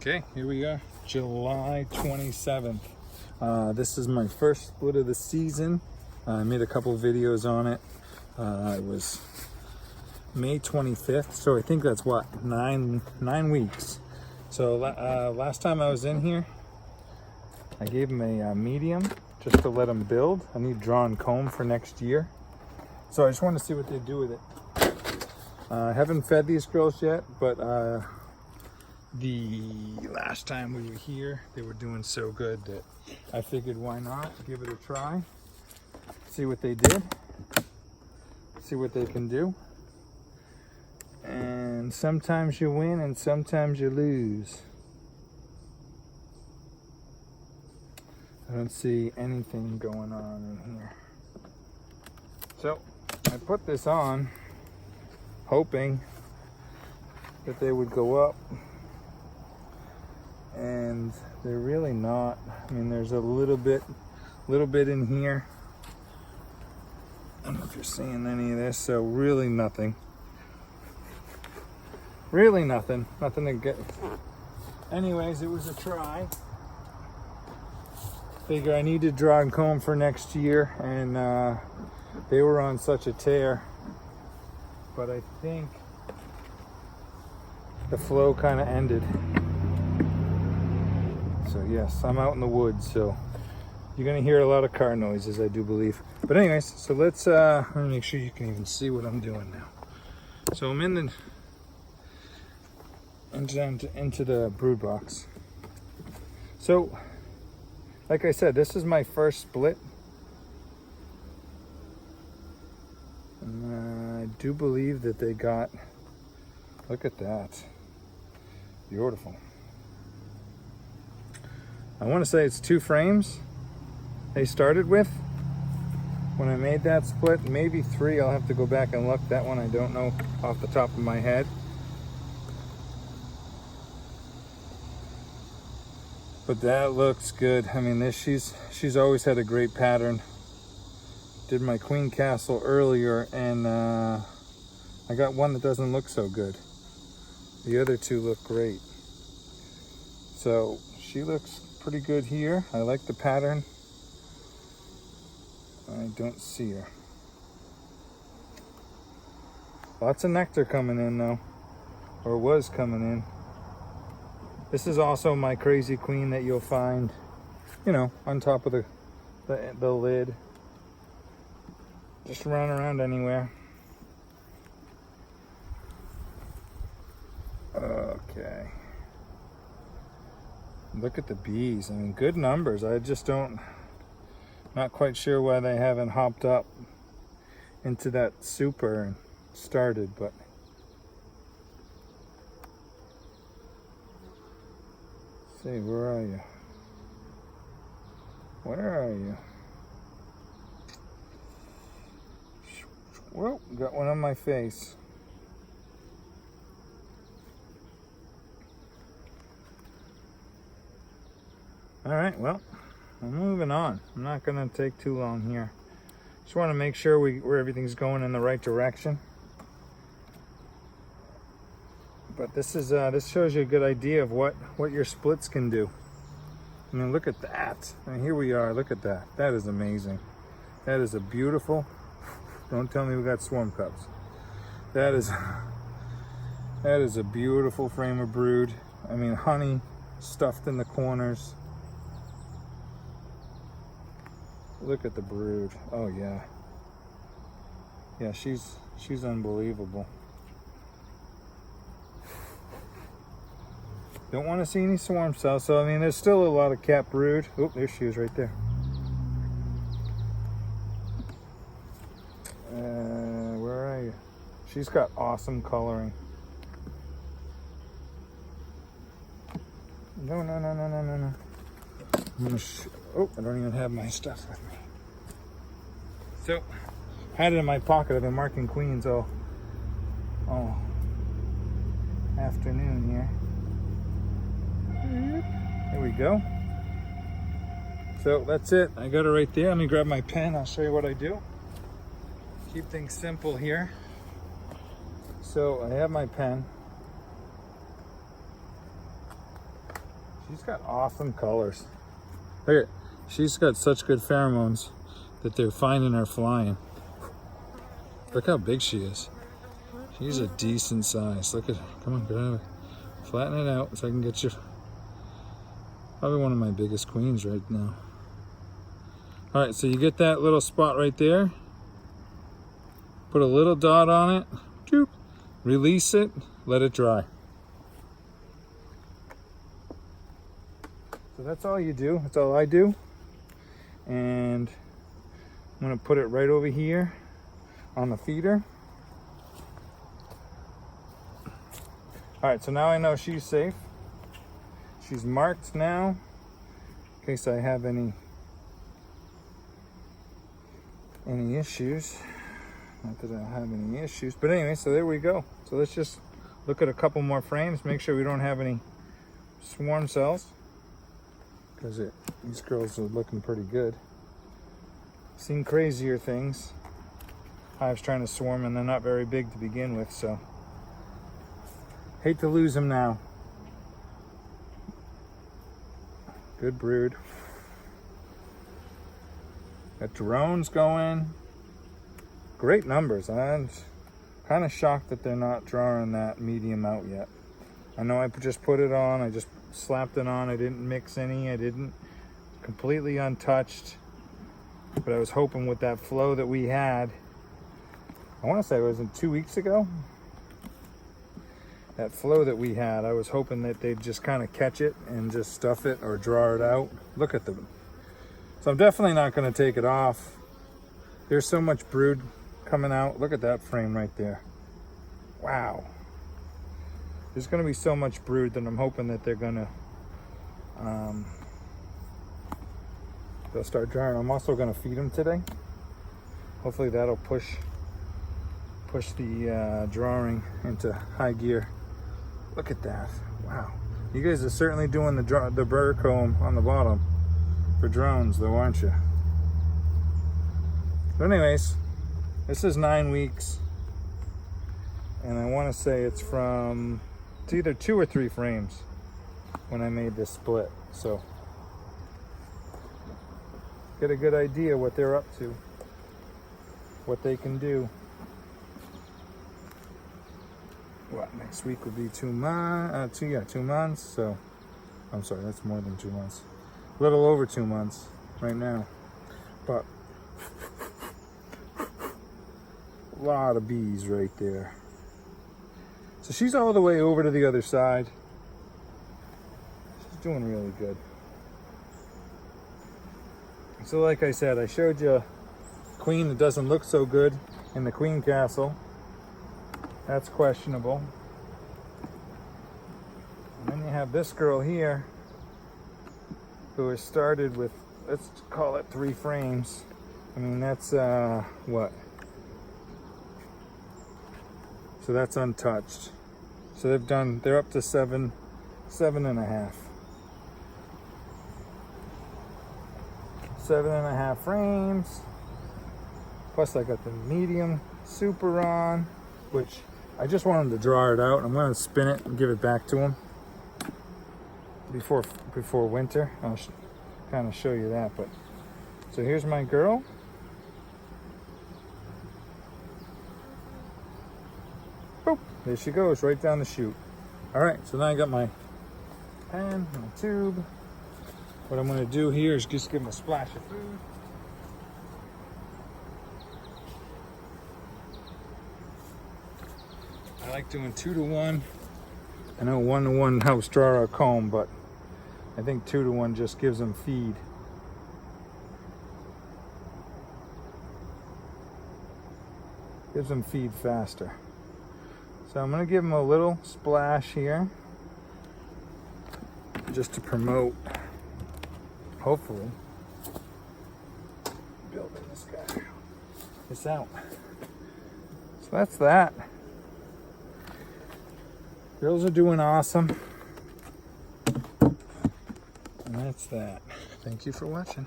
Okay, here we are, July 27th. This is my first split of the season. I made a couple videos on it. It was May 25th, so I think that's what, nine weeks. So last time I was in here, I gave him a medium just to let him build. I need drawn comb for next year. So I just want to see what they do with it. I haven't fed these girls yet, but the last time we were here, they were doing so good that I figured why not give it a try, see what they did, see what they can do. And sometimes you win and sometimes you lose. I don't see anything going on in here. So I put this on hoping that they would go up, and they're really not. I mean, there's a little bit in here. I don't know if you're seeing any of this. So really nothing. Really nothing to get. Anyways, it was a try. Figure I need to draw and comb for next year, and they were on such a tear. But I think the flow kind of ended. So yes, I'm out in the woods, so you're gonna hear a lot of car noises, I do believe. But anyways, so let's let me make sure you can even see what I'm doing now. So I'm into the brood box. So like I said, this is my first split. And I do believe that they got, look at that, beautiful. I want to say it's 2 frames they started with when I made that split, maybe 3. I'll have to go back and look. That one I don't know off the top of my head. But that looks good. I mean, she's always had a great pattern. Did my Queen Castle earlier, and I got one that doesn't look so good. The other 2 look great. So she looks pretty good here. I like the pattern. I don't see her. Lots of nectar coming in though, or was coming in. This is also my crazy queen that you'll find, you know, on top of the lid. Just run around anywhere. Okay. Look at the bees. I mean, good numbers. I just not quite sure why they haven't hopped up into that super and started, but let's see, where are you? Where are you? Well, got one on my face. All right, well, I'm moving on. I'm not gonna take too long here. Just want to make sure where everything's going in the right direction. But this shows you a good idea of what your splits can do. I mean, look at that. And here we are. Look at that. That is amazing. That is a beautiful. Don't tell me we got swarm cups. That is a beautiful frame of brood. I mean, honey stuffed in the corners. Look at the brood. Oh yeah. Yeah, she's unbelievable. Don't want to see any swarm cells. So I mean, there's still a lot of cap brood. Oh, there she is right there. Where are you? She's got awesome coloring. No. I'm gonna oh, I don't even have my stuff with me. So, had it in my pocket. I've been marking queens all afternoon here. There we go. So that's it. I got it right there. Let me grab my pen. I'll show you what I do. Keep things simple here. So I have my pen. She's got awesome colors. Look at, she's got such good pheromones that they're finding her flying. Look how big she is. She's a decent size. Look at her. Come on, go flatten it out so I can get you. Probably one of my biggest queens right now. All right, so you get that little spot right there. Put a little dot on it. Doop. Release it. Let it dry. So that's all you do. That's all I do. And I'm gonna put it right over here on the feeder. All right, so now I know she's safe. She's marked now in case I have any issues. Not that I have any issues, but anyway, so there we go. So let's just look at a couple more frames, make sure we don't have any swarm cells, because these girls are looking pretty good. Seen crazier things. Hives trying to swarm and they're not very big to begin with, so hate to lose them now. Good brood. Got drones going. Great numbers. I'm kind of shocked that they're not drawing that medium out yet. I know I just put it on. I just slapped it on. I didn't mix any. I didn't. Completely untouched. But I was hoping with that flow that we had, I want to say it was 2 weeks ago. That flow that we had, I was hoping that they'd just kind of catch it and just stuff it or draw it out. Look at them. So I'm definitely not going to take it off. There's so much brood coming out. Look at that frame right there. Wow. There's going to be so much brood that I'm hoping that they're going to they'll start drawing. I'm also going to feed them today. Hopefully that'll push the drawing into high gear. Look at that. Wow. You guys are certainly doing the burr comb on the bottom for drones though, aren't you? But anyways, this is 9 weeks. And I want to say it's either 2 or 3 frames when I made this split. So get a good idea what they're up to, what they can do. What, next week will be 2 months, 2 months, so, I'm sorry, that's more than 2 months. A little over 2 months right now, but a lot of bees right there. So she's all the way over to the other side. She's doing really good. So like I said, I showed you a queen that doesn't look so good in the queen castle. That's questionable. And then you have this girl here who has started with, let's call it 3 frames. I mean, that's what? So that's untouched. So they're up to 7.5. 7.5 frames. Plus I got the medium super on, which I just want him to draw it out. I'm going to spin it and give it back to him before winter. I'll kind of show you that. But so here's my girl. Boop, there she goes, right down the chute. All right, so now I got my pen, my tube. What I'm going to do here is just give them a splash of food. I like doing 2 to 1. I know 1 to 1 helps draw a comb, but I think 2 to 1 just gives them feed. Gives them feed faster. So I'm going to give them a little splash here, just to promote, hopefully, building this out. So that's that. Girls are doing awesome. And that's that. Thank you for watching.